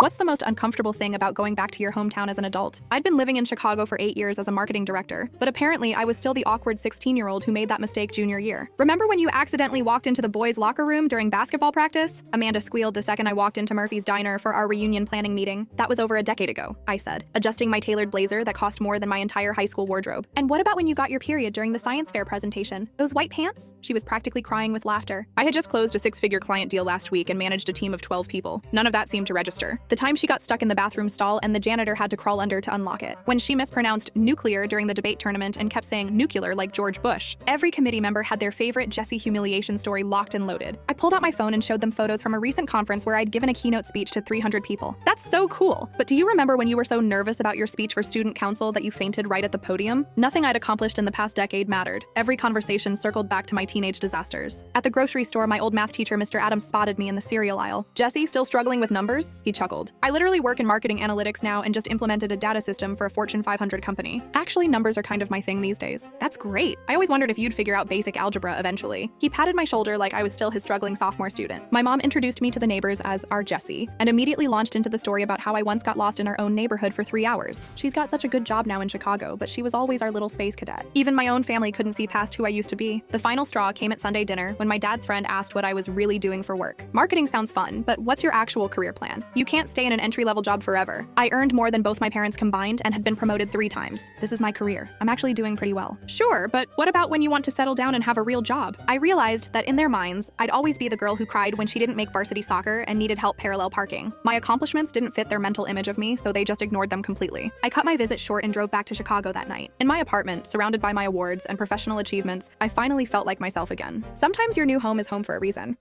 What's the most uncomfortable thing about going back to your hometown as an adult? I'd been living in Chicago for 8 years as a marketing director, but apparently I was still the awkward 16-year-old who made that mistake junior year. Remember when you accidentally walked into the boys' locker room during basketball practice? Amanda squealed the second I walked into Murphy's Diner for our reunion planning meeting. That was over a decade ago, I said, adjusting my tailored blazer that cost more than my entire high school wardrobe. And what about when you got your period during the science fair presentation? Those white pants? She was practically crying with laughter. I had just closed a 6-figure client deal last week and managed a team of 12 people. None of that seemed to register. The time she got stuck in the bathroom stall and the janitor had to crawl under to unlock it. When she mispronounced nuclear during the debate tournament and kept saying nuclear like George Bush. Every committee member had their favorite Jessie humiliation story locked and loaded. I pulled out my phone and showed them photos from a recent conference where I'd given a keynote speech to 300 people. That's so cool. But do you remember when you were so nervous about your speech for student council that you fainted right at the podium? Nothing I'd accomplished in the past decade mattered. Every conversation circled back to my teenage disasters. At the grocery store, my old math teacher, Mr. Adams, spotted me in the cereal aisle. "Jessie, still struggling with numbers?" He chuckled. "I literally work in marketing analytics now and just implemented a data system for a Fortune 500 company. Actually, numbers are kind of my thing these days." "That's great. I always wondered if you'd figure out basic algebra eventually." He patted my shoulder like I was still his struggling sophomore student. My mom introduced me to the neighbors as our Jessie and immediately launched into the story about how I once got lost in our own neighborhood for 3 hours. She's got such a good job now in Chicago, but she was always our little space cadet. Even my own family couldn't see past who I used to be. The final straw came at Sunday dinner when my dad's friend asked what I was really doing for work. "Marketing sounds fun, but what's your actual career plan? You can't stay in an entry-level job forever." I earned more than both my parents combined and had been promoted 3 times. "This is my career. I'm actually doing pretty well." "Sure, but what about when you want to settle down and have a real job?" I realized that in their minds, I'd always be the girl who cried when she didn't make varsity soccer and needed help parallel parking. My accomplishments didn't fit their mental image of me, so they just ignored them completely. I cut my visit short and drove back to Chicago that night. In my apartment, surrounded by my awards and professional achievements, I finally felt like myself again. Sometimes your new home is home for a reason.